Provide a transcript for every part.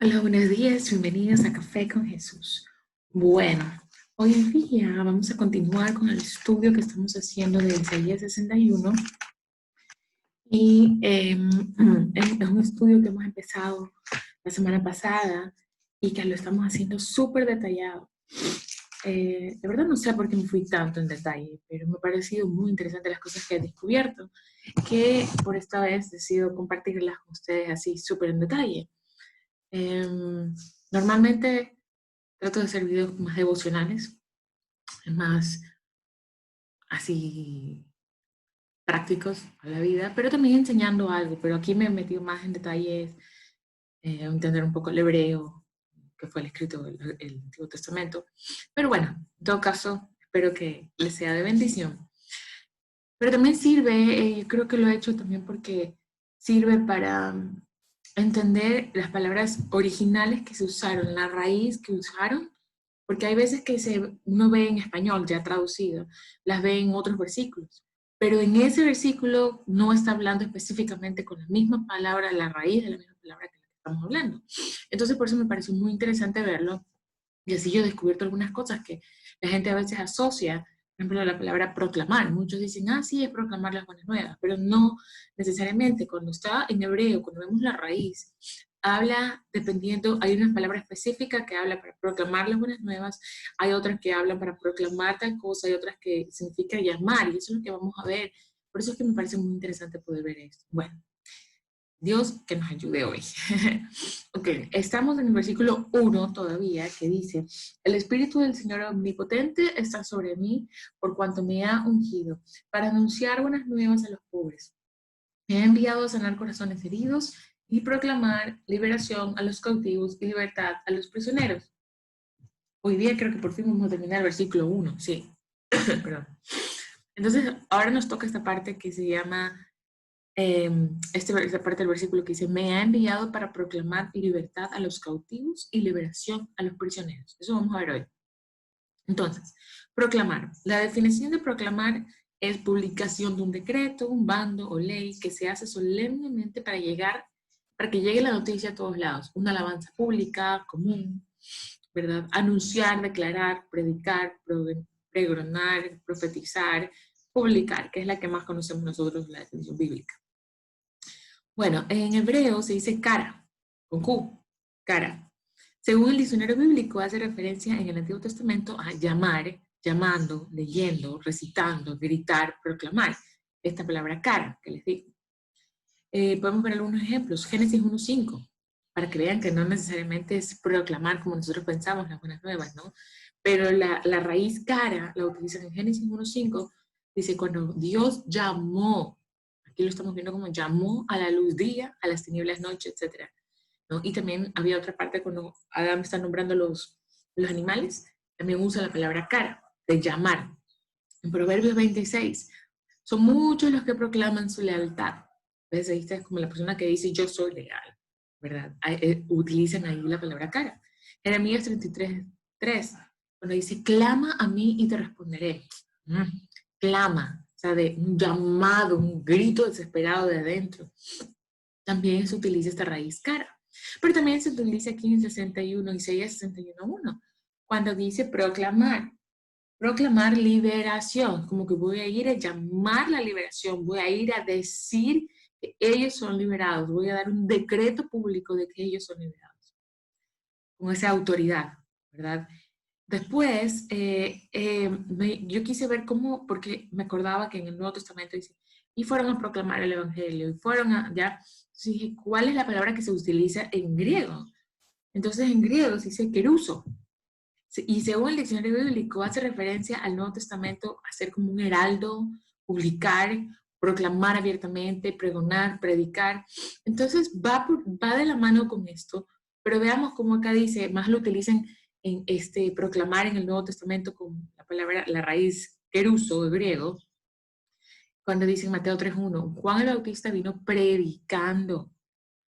Hola, buenos días, bienvenidos a Café con Jesús. Bueno, hoy en día vamos a continuar con el estudio que estamos haciendo de Isaías 61 y es un estudio que hemos empezado la semana pasada y que lo estamos haciendo súper detallado. De verdad no sé por qué me fui tanto en detalle, pero me ha parecido muy interesante las cosas que he descubierto, que por esta vez decido compartirlas con ustedes así súper en detalle. Normalmente trato de hacer videos más devocionales, más así prácticos a la vida, pero también enseñando algo. Pero aquí me he metido más en detalles, entender un poco el hebreo, que fue el escrito del Antiguo Testamento. Pero bueno, en todo caso, espero que les sea de bendición. Pero también sirve, yo creo que lo he hecho también porque sirve para entender las palabras originales que se usaron, la raíz que usaron, porque hay veces que uno ve en español ya traducido, las ve en otros versículos, pero en ese versículo no está hablando específicamente con la misma palabra, la raíz de la misma palabra que la que estamos hablando. Entonces por eso me pareció muy interesante verlo y así yo he descubierto algunas cosas que la gente a veces asocia, por ejemplo, la palabra proclamar. Muchos dicen, ah, sí, es proclamar las buenas nuevas, pero no necesariamente. Cuando está en hebreo, cuando vemos la raíz, habla dependiendo, hay una palabra específica que habla para proclamar las buenas nuevas, hay otras que hablan para proclamar tal cosa, hay otras que significa llamar, y eso es lo que vamos a ver. Por eso es que me parece muy interesante poder ver esto. Bueno, Dios que nos ayude hoy. Ok, estamos en el versículo 1 todavía, que dice, el Espíritu del Señor Omnipotente está sobre mí por cuanto me ha ungido para anunciar buenas nuevas a los pobres. Me ha enviado a sanar corazones heridos y proclamar liberación a los cautivos y libertad a los prisioneros. Hoy día creo que por fin vamos a terminar el versículo 1, sí. Perdón. Entonces, ahora nos toca esta parte que se llama esta parte del versículo que dice, me ha enviado para proclamar libertad a los cautivos y liberación a los prisioneros. Eso vamos a ver hoy. Entonces, proclamar. La definición de proclamar es publicación de un decreto, un bando o ley que se hace solemnemente para que llegue la noticia a todos lados. Una alabanza pública, común, ¿verdad? Anunciar, declarar, predicar, pregonar, profetizar, publicar, que es la que más conocemos nosotros, la definición bíblica. Bueno, en hebreo se dice cara, con Q, cara. Según el diccionario bíblico, hace referencia en el Antiguo Testamento a llamar, llamando, leyendo, recitando, gritar, proclamar. Esta palabra cara, que les digo. Podemos ver algunos ejemplos. Génesis 1.5, para que vean que no necesariamente es proclamar como nosotros pensamos las buenas nuevas, ¿no? Pero la raíz cara la utilizan en Génesis 1.5, dice cuando Dios llamó, aquí lo estamos viendo como llamó a la luz día, a las tinieblas noche, etc. ¿No? Y también había otra parte cuando Adán está nombrando los animales, también usa la palabra cara, de llamar. En Proverbios 26, son muchos los que proclaman su lealtad. ¿Ves? Ahí está como la persona que dice yo soy leal, ¿verdad? Utilizan ahí la palabra cara. Jeremías 33:3, cuando dice clama a mí y te responderé. Clama, o sea, de un llamado, un grito desesperado de adentro. También se utiliza esta raíz cara. Pero también se utiliza aquí en 61, Isaías 61:1, cuando dice proclamar. Proclamar liberación, como que voy a ir a llamar la liberación, voy a ir a decir que ellos son liberados, voy a dar un decreto público de que ellos son liberados, con esa autoridad, ¿verdad? Después, yo quise ver cómo, porque me acordaba que en el Nuevo Testamento dice, y fueron a proclamar el Evangelio, y fueron a, ya, entonces dije, ¿cuál es la palabra que se utiliza en griego? Entonces en griego se dice keruso, y según el diccionario bíblico hace referencia al Nuevo Testamento a ser como un heraldo, publicar, proclamar abiertamente, pregonar, predicar. Entonces va de la mano con esto, pero veamos cómo acá dice, más lo utilizan en proclamar en el Nuevo Testamento con la palabra, la raíz keruso, griego, cuando dice en Mateo 3:1, Juan el Bautista vino predicando,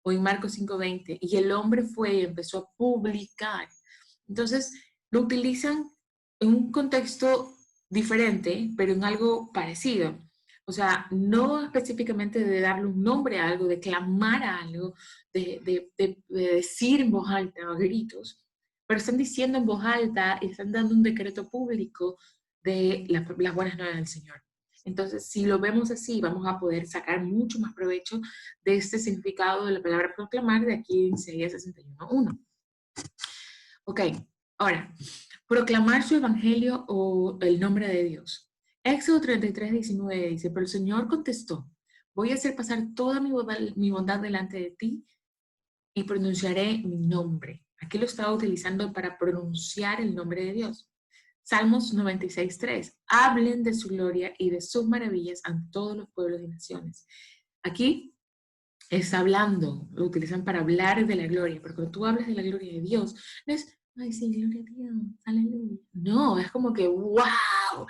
o en Marcos 5:20, y el hombre fue y empezó a publicar. Entonces, lo utilizan en un contexto diferente, pero en algo parecido. O sea, no específicamente de darle un nombre a algo, de clamar a algo, de decir en voz alta o a gritos, pero están diciendo en voz alta y están dando un decreto público de las buenas nuevas del Señor. Entonces, si lo vemos así, vamos a poder sacar mucho más provecho de este significado de la palabra proclamar de aquí en Isaías 61:1. Ok, ahora, proclamar su evangelio o el nombre de Dios. Éxodo 33:19 dice, pero el Señor contestó, voy a hacer pasar toda mi bondad delante de ti y pronunciaré mi nombre. Aquí lo estaba utilizando para pronunciar el nombre de Dios. Salmos 96:3, hablen de su gloria y de sus maravillas a todos los pueblos y naciones. Aquí es hablando, lo utilizan para hablar de la gloria, pero cuando tú hablas de la gloria de Dios, no es, ay, sí, gloria a Dios, aleluya. No, es como que, wow,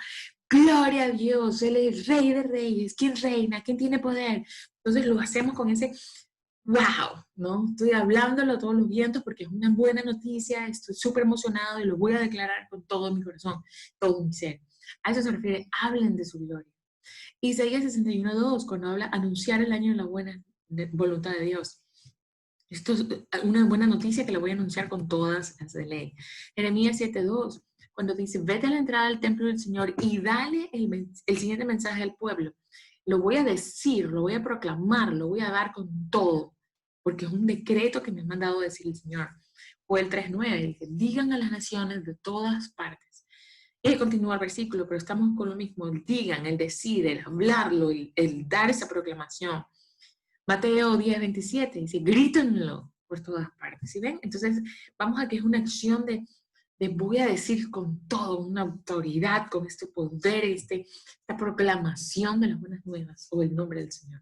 gloria a Dios, Él es Rey de Reyes, ¿quién reina? ¿Quién tiene poder? Entonces lo hacemos con ese, wow, ¿no? Estoy hablándolo a todos los vientos porque es una buena noticia, estoy súper emocionado y lo voy a declarar con todo mi corazón, todo mi ser. A eso se refiere, hablen de su gloria. Isaías 61:2, cuando habla anunciar el año de la buena voluntad de Dios. Esto es una buena noticia que la voy a anunciar con todas las de ley. Jeremías 7:2, cuando dice, vete a la entrada del templo del Señor y dale el siguiente mensaje al pueblo. Lo voy a decir, lo voy a proclamar, lo voy a dar con todo, porque es un decreto que me ha mandado decir el Señor. O el 3:9, dice, digan a las naciones de todas partes. Y continúa el versículo, pero estamos con lo mismo, el digan, el decir, el hablarlo, el dar esa proclamación. Mateo 10:27 dice, grítenlo por todas partes, ¿sí ven? Entonces, vamos a que es una acción de voy a decir con todo, una autoridad, con este poder, esta proclamación de las buenas nuevas o el nombre del Señor.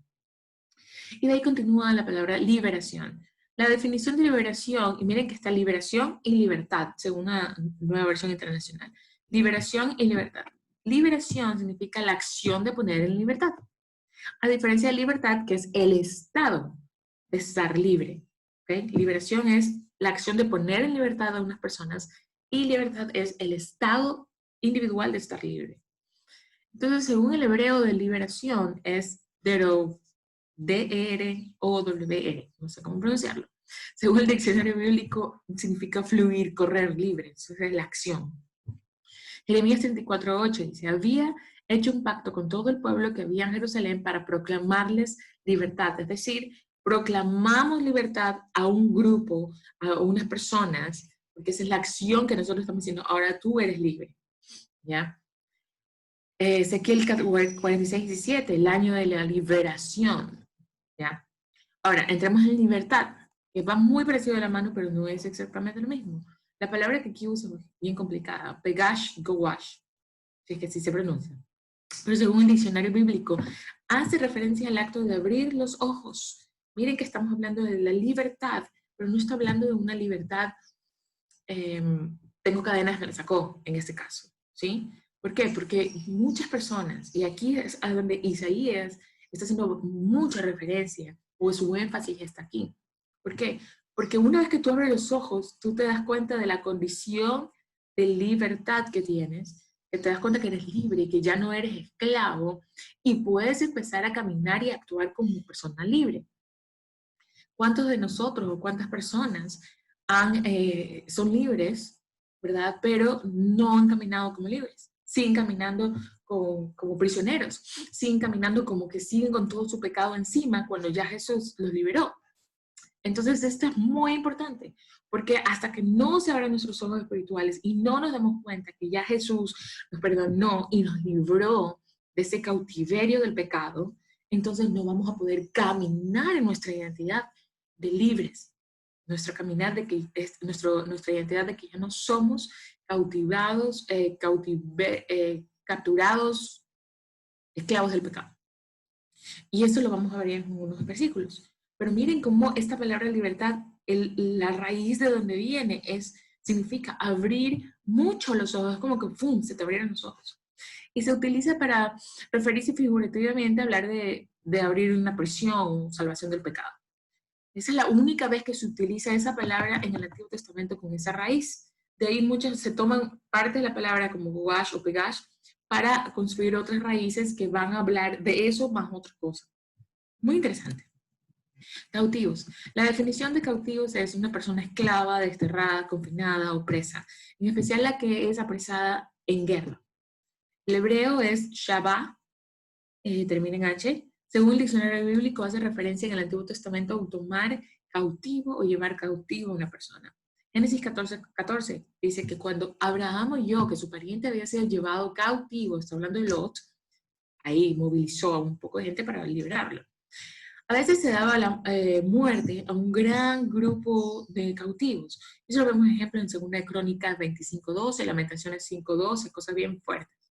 Y de ahí continúa la palabra liberación. La definición de liberación, y miren que está liberación y libertad, según una nueva versión internacional. Liberación y libertad. Liberación significa la acción de poner en libertad. A diferencia de libertad, que es el estado de estar libre. ¿Okay? Liberación es la acción de poner en libertad a unas personas y libertad es el estado individual de estar libre. Entonces, según el hebreo de liberación, es D-E-R-O-W-R, no sé cómo pronunciarlo. Según el diccionario bíblico, significa fluir, correr libre, eso es la acción. Jeremías 34:8 dice, había hecho un pacto con todo el pueblo que había en Jerusalén para proclamarles libertad, es decir, proclamamos libertad a un grupo, a unas personas, porque esa es la acción que nosotros estamos diciendo, ahora tú eres libre, ¿ya? Ezequiel 46:17, el año de la liberación, ¿ya? Ahora, entremos en libertad, que va muy parecido a la mano, pero no es exactamente lo mismo. La palabra que aquí uso es bien complicada, pegash gowash, si es que así se pronuncia. Pero según el diccionario bíblico, hace referencia al acto de abrir los ojos. Miren que estamos hablando de la libertad, pero no está hablando de una libertad, tengo cadenas, me las sacó, en este caso, ¿sí? ¿Por qué? Porque muchas personas, y aquí es a donde Isaías está haciendo mucha referencia, o su énfasis está aquí. ¿Por qué? Porque una vez que tú abres los ojos, tú te das cuenta de la condición de libertad que tienes, que te das cuenta que eres libre, que ya no eres esclavo, y puedes empezar a caminar y actuar como persona libre. ¿Cuántos de nosotros o cuántas personas son libres, ¿verdad? Pero no han caminado como libres, siguen caminando como prisioneros, siguen caminando como que siguen con todo su pecado encima cuando ya Jesús los liberó. Entonces esto es muy importante, porque hasta que no se abran nuestros ojos espirituales y no nos damos cuenta que ya Jesús nos perdonó y nos libró de ese cautiverio del pecado, entonces no vamos a poder caminar en nuestra identidad de libres, nuestra caminar de que es nuestra identidad de que ya no somos cautivados, capturados, esclavos del pecado. Y esto lo vamos a ver en unos versículos. Pero miren cómo esta palabra libertad, la raíz de donde viene significa abrir mucho los ojos, como que ¡pum!, se te abrieron los ojos. Y se utiliza para referirse figurativamente a hablar de abrir una prisión, salvación del pecado. Esa es la única vez que se utiliza esa palabra en el Antiguo Testamento con esa raíz. De ahí muchas se toman parte de la palabra como guash o pegash para construir otras raíces que van a hablar de eso más otra cosa. Muy interesante. Cautivos. La definición de cautivos es una persona esclava, desterrada, confinada o presa, en especial la que es apresada en guerra. El hebreo es shabá, termina en H. Según el diccionario bíblico, hace referencia en el Antiguo Testamento a tomar cautivo o llevar cautivo a una persona. Génesis 14 dice que cuando Abraham oyó que su pariente había sido llevado cautivo, está hablando de Lot, ahí movilizó a un poco de gente para liberarlo. A veces se daba la muerte a un gran grupo de cautivos. Eso lo vemos, ejemplo, en 2 de Crónicas 25:12, Lamentaciones 5:12, cosas bien fuertes.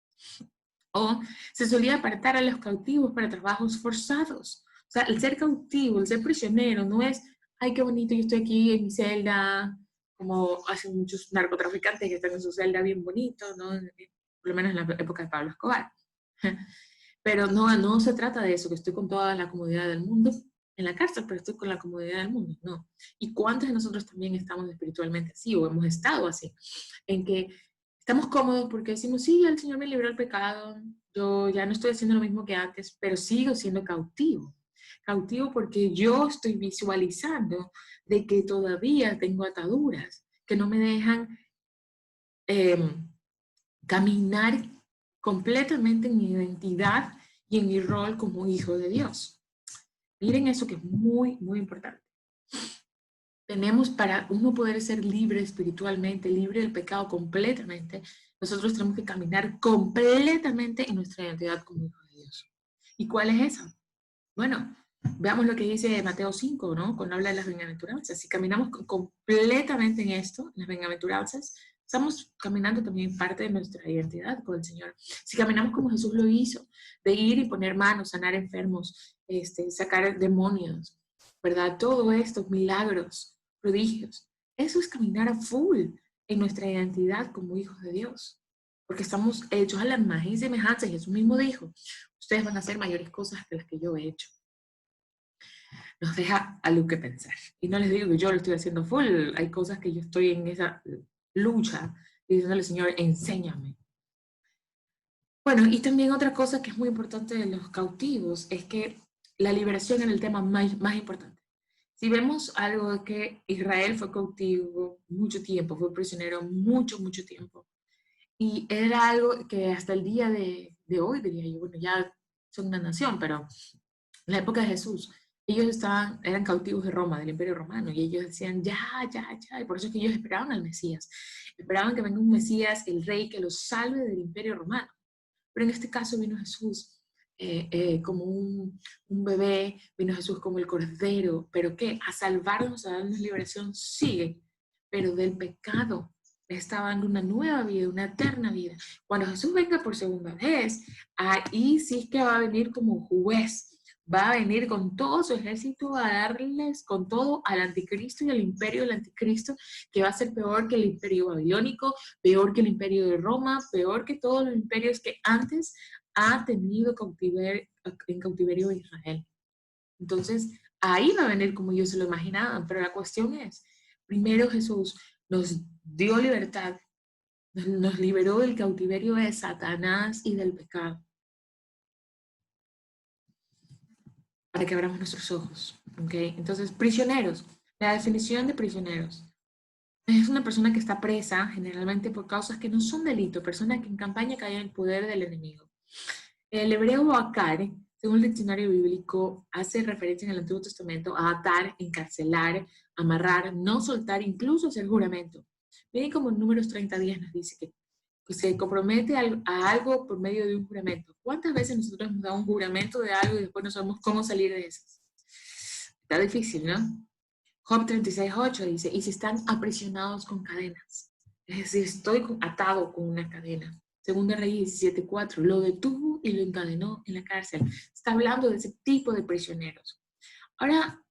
O se solía apartar a los cautivos para trabajos forzados. O sea, el ser cautivo, el ser prisionero, no es, ay, qué bonito, yo estoy aquí en mi celda, como hacen muchos narcotraficantes que están en su celda bien bonito, ¿no? Por lo menos en la época de Pablo Escobar. Pero no se trata de eso, que estoy con toda la comodidad del mundo en la cárcel, pero estoy con la comodidad del mundo, no. ¿Y cuántos de nosotros también estamos espiritualmente así o hemos estado así? En que estamos cómodos porque decimos, sí, el Señor me libró del pecado, yo ya no estoy haciendo lo mismo que antes, pero sigo siendo cautivo. Cautivo porque yo estoy visualizando de que todavía tengo ataduras que no me dejan caminar completamente en mi identidad y en mi rol como hijo de Dios. Miren eso que es muy, muy importante. Tenemos para uno poder ser libre espiritualmente, libre del pecado completamente, nosotros tenemos que caminar completamente en nuestra identidad como hijos de Dios. ¿Y cuál es esa? Bueno, veamos lo que dice Mateo 5, ¿no? Cuando habla de las bienaventuranzas. Si caminamos completamente en esto, en las bienaventuranzas, estamos caminando también parte de nuestra identidad con el Señor. Si caminamos como Jesús lo hizo, de ir y poner manos, sanar enfermos, sacar demonios, ¿verdad? Todo esto, milagros, prodigios. Eso es caminar a full en nuestra identidad como hijos de Dios. Porque estamos hechos a la imagen y semejanza. Jesús mismo dijo, ustedes van a hacer mayores cosas que las que yo he hecho. Nos deja algo que pensar. Y no les digo que yo lo estoy haciendo full. Hay cosas que yo estoy en esa lucha diciéndole, Señor, enséñame. Bueno, y también otra cosa que es muy importante de los cautivos es que la liberación es el tema más importante. Si vemos algo de que Israel fue cautivo mucho tiempo, fue prisionero mucho tiempo, y era algo que hasta el día de hoy, diría yo, bueno, ya son una nación, pero en la época de Jesús, ellos eran cautivos de Roma, del Imperio Romano, y ellos decían, ya, y por eso es que ellos esperaban al Mesías, esperaban que venga un Mesías, el rey, que los salve del Imperio Romano. Pero en este caso vino Jesús como un bebé, vino Jesús como el Cordero, pero ¿qué? A salvarnos, a darnos liberación, sigue, pero del pecado le estaba dando una nueva vida, una eterna vida. Cuando Jesús venga por segunda vez, ahí sí es que va a venir como juez, va a venir con todo su ejército a darles con todo al anticristo y al imperio del anticristo, que va a ser peor que el imperio babilónico, peor que el imperio de Roma, peor que todos los imperios que antes ha tenido en cautiverio Israel. Entonces, ahí va a venir como ellos se lo imaginaban, pero la cuestión es, primero Jesús nos dio libertad, nos liberó del cautiverio de Satanás y del pecado, para que abramos nuestros ojos, ¿ok? Entonces, prisioneros, la definición de prisioneros. Es una persona que está presa generalmente por causas que no son delito, persona que en campaña cae en el poder del enemigo. El hebreo akar, según el diccionario bíblico, hace referencia en el Antiguo Testamento a atar, encarcelar, amarrar, no soltar, incluso hacer juramento. Miren como en Números 30:10 nos dice que se compromete a algo por medio de un juramento. ¿Cuántas veces nosotros hemos dado un juramento de algo y después no sabemos cómo salir de esas? Está difícil, ¿no? Job 36:8 dice, y si están aprisionados con cadenas. Es decir, estoy atado con una cadena. Segunda Reyes 17:4, lo detuvo y lo encadenó en la cárcel. Está hablando de ese tipo de prisioneros. Ahora,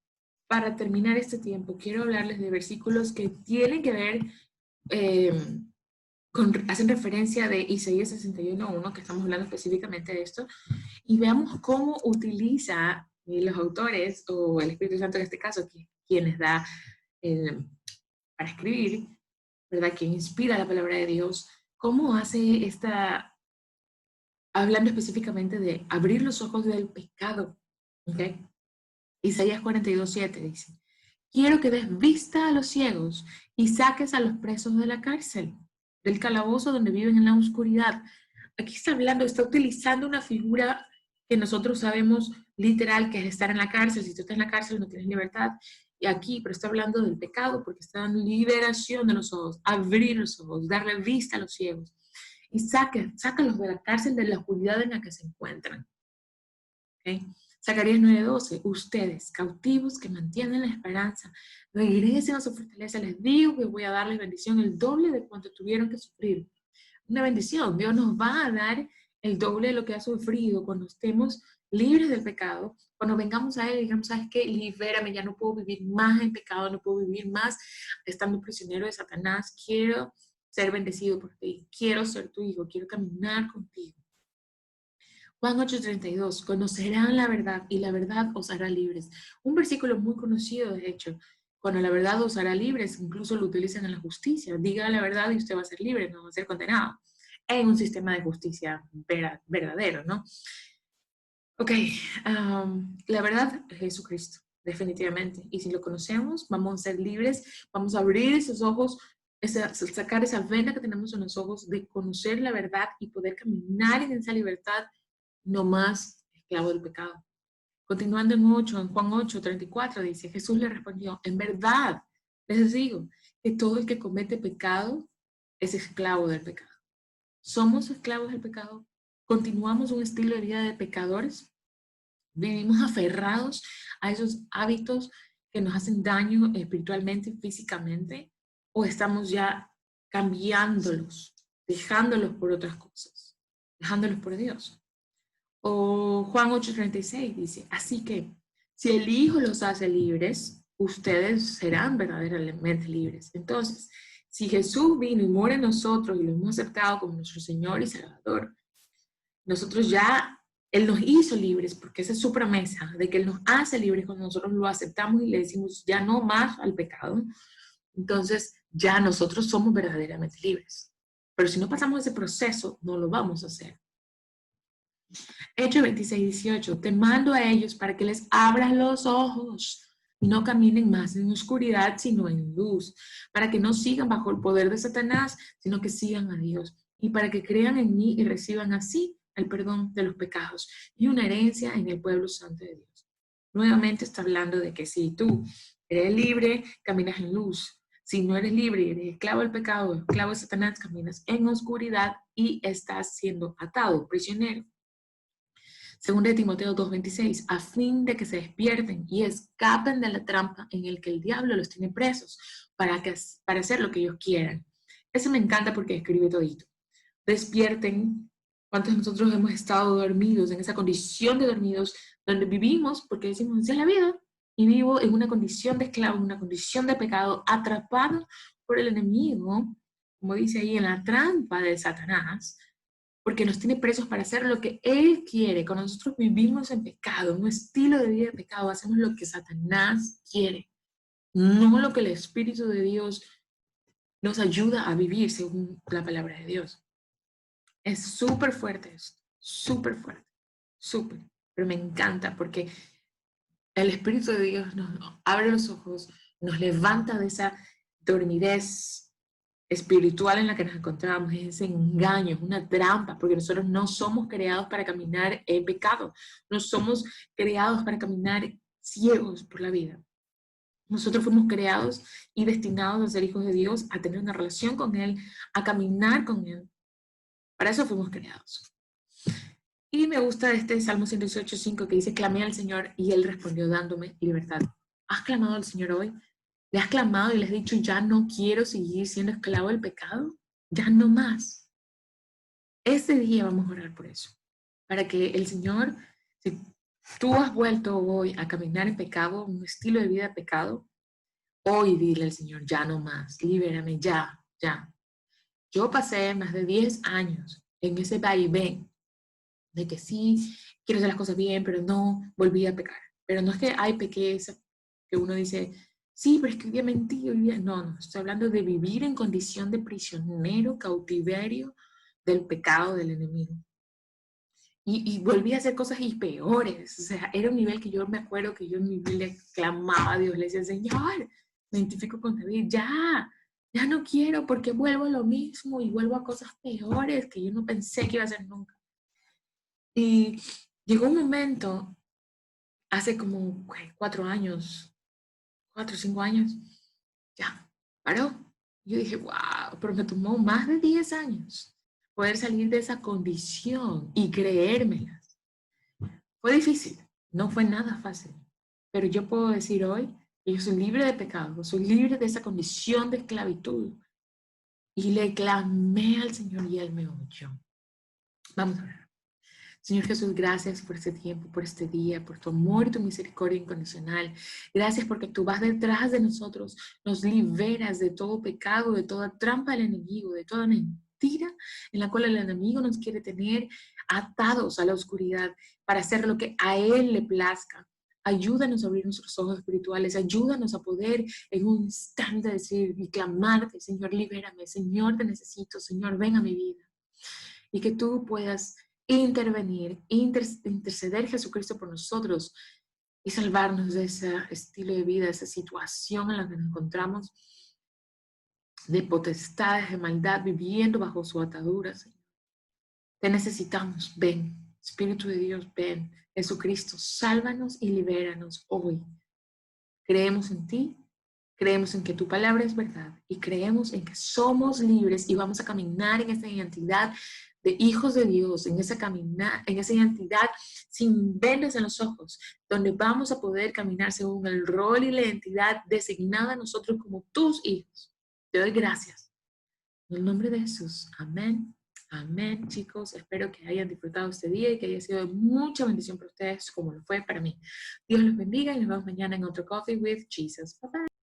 para terminar este tiempo, quiero hablarles de versículos que tienen que ver, hacen referencia de Isaías 61:1, que estamos hablando específicamente de esto, y veamos cómo utiliza los autores, o el Espíritu Santo en este caso, quienes da para escribir, ¿verdad? Quien inspira la palabra de Dios, cómo hace hablando específicamente de abrir los ojos del pecado. ¿Okay? Isaías 42:7 dice, quiero que des vista a los ciegos y saques a los presos de la cárcel, del calabozo donde viven en la oscuridad. Aquí está hablando, está utilizando una figura que nosotros sabemos literal, que es estar en la cárcel. Si tú estás en la cárcel no tienes libertad. Y aquí, pero está hablando del pecado, porque está dando liberación de los ojos, abrir los ojos, darle vista a los ciegos. Y sácalos de la cárcel, de la oscuridad en la que se encuentran. ¿Okay? Zacarías 9:12, ustedes, cautivos que mantienen la esperanza, regresen a su fortaleza, les digo que voy a darles bendición el doble de cuanto tuvieron que sufrir. Una bendición, Dios nos va a dar el doble de lo que ha sufrido cuando estemos libres del pecado, cuando vengamos a Él y digamos, ¿sabes qué? Libérame, ya no puedo vivir más en pecado, no puedo vivir más estando prisionero de Satanás, quiero ser bendecido por ti, quiero ser tu hijo, quiero caminar contigo. Juan 8:32, conocerán la verdad y la verdad os hará libres. Un versículo muy conocido, de hecho, cuando la verdad os hará libres, incluso lo utilizan en la justicia. Diga la verdad y usted va a ser libre, no va a ser condenado. En un sistema de justicia verdadero, ¿no? Ok, la verdad es Jesucristo, definitivamente. Y si lo conocemos, vamos a ser libres, vamos a abrir esos ojos, sacar esa venda que tenemos en los ojos de conocer la verdad y poder caminar en esa libertad, no más esclavo del pecado. Continuando en Juan 8:34 dice, Jesús le respondió, en verdad les digo que todo el que comete pecado es esclavo del pecado. ¿Somos esclavos del pecado? ¿Continuamos un estilo de vida de pecadores? ¿Vivimos aferrados a esos hábitos que nos hacen daño espiritualmente y físicamente? ¿O estamos ya cambiándolos, dejándolos por otras cosas, dejándolos por Dios? O Juan 8:36 dice, así que si el Hijo los hace libres, ustedes serán verdaderamente libres. Entonces, si Jesús vino y muere en nosotros y lo hemos aceptado como nuestro Señor y Salvador, nosotros ya, Él nos hizo libres, porque esa es su promesa, de que Él nos hace libres cuando nosotros lo aceptamos y le decimos ya no más al pecado. Entonces, ya nosotros somos verdaderamente libres. Pero si no pasamos ese proceso, no lo vamos a hacer. Hechos 26:18, te mando a ellos para que les abras los ojos y no caminen más en oscuridad, sino en luz, para que no sigan bajo el poder de Satanás, sino que sigan a Dios, y para que crean en mí y reciban así el perdón de los pecados y una herencia en el pueblo santo de Dios. Nuevamente está hablando de que si tú eres libre, caminas en luz. Si no eres libre, eres esclavo del pecado, esclavo de Satanás, caminas en oscuridad y estás siendo atado, prisionero. Según de Timoteo 2:26, a fin de que se despierten y escapen de la trampa en el que el diablo los tiene presos para hacer lo que ellos quieran. Eso me encanta porque escribe todito. Despierten. ¿Cuántos de nosotros hemos estado dormidos, en esa condición de dormidos, donde vivimos, porque decimos, esa es la vida, y vivo en una condición de esclavo, en una condición de pecado, atrapado por el enemigo, como dice ahí, en la trampa de Satanás, porque nos tiene presos para hacer lo que Él quiere. Cuando nosotros vivimos en pecado, un estilo de vida de pecado, hacemos lo que Satanás quiere, no lo que el Espíritu de Dios nos ayuda a vivir según la palabra de Dios. Es súper fuerte esto, súper fuerte, súper. Pero me encanta porque el Espíritu de Dios nos abre los ojos, nos levanta de esa dormidez espiritual en la que nos encontramos, es ese engaño, es una trampa, porque nosotros no somos creados para caminar en pecado, no somos creados para caminar ciegos por la vida. Nosotros fuimos creados y destinados a ser hijos de Dios, a tener una relación con Él, a caminar con Él. Para eso fuimos creados. Y me gusta este Salmo 118:5 que dice, clamé al Señor y Él respondió dándome libertad. ¿Has clamado al Señor hoy? ¿Le has clamado y le has dicho, ya no quiero seguir siendo esclavo del pecado? Ya no más. Ese día vamos a orar por eso. Para que el Señor, si tú has vuelto hoy a caminar en pecado, un estilo de vida de pecado, hoy dile al Señor, ya no más, libérame, ya, ya. Yo pasé más de 10 años en ese vaivén de que sí, quiero hacer las cosas bien, pero no, volví a pecar. Pero no es que hay pequeza, que uno dice, sí, pero es que hoy día mentí, hoy día... No, no, estoy hablando de vivir en condición de prisionero, cautiverio del pecado del enemigo. Y volví a hacer cosas y peores. O sea, era un nivel que yo me acuerdo que yo en mi Biblia clamaba a Dios, le decía, Señor, me identifico con David, ya no quiero porque vuelvo a lo mismo y vuelvo a cosas peores que yo no pensé que iba a hacer nunca. Y llegó un momento, hace como 4 años, 4 o 5 años, ya, paró. Yo dije, wow, pero me tomó más de 10 años poder salir de esa condición y creérmela. Fue difícil, no fue nada fácil, pero yo puedo decir hoy que yo soy libre de pecado, soy libre de esa condición de esclavitud. Y le clamé al Señor y Él me oyó. Vamos a ver. Señor Jesús, gracias por este tiempo, por este día, por tu amor y tu misericordia incondicional. Gracias porque tú vas detrás de nosotros, nos liberas de todo pecado, de toda trampa del enemigo, de toda mentira en la cual el enemigo nos quiere tener atados a la oscuridad para hacer lo que a él le plazca. Ayúdanos a abrir nuestros ojos espirituales, ayúdanos a poder en un instante decir y clamarte, Señor, libérame, Señor, te necesito, Señor, ven a mi vida. Y que tú puedas intervenir, interceder Jesucristo por nosotros y salvarnos de ese estilo de vida, de esa situación en la que nos encontramos, de potestades, de maldad, viviendo bajo su atadura, Señor. Te necesitamos, ven, Espíritu de Dios, ven, Jesucristo, sálvanos y libéranos hoy. Creemos en ti, creemos en que tu palabra es verdad y creemos en que somos libres y vamos a caminar en esa identidad de hijos de Dios, en esa identidad sin vendas en los ojos, donde vamos a poder caminar según el rol y la identidad designada a nosotros como tus hijos. Te doy gracias. En el nombre de Jesús. Amén. Amén, chicos. Espero que hayan disfrutado este día y que haya sido de mucha bendición para ustedes como lo fue para mí. Dios los bendiga y nos vemos mañana en otro Coffee with Jesus. Bye bye.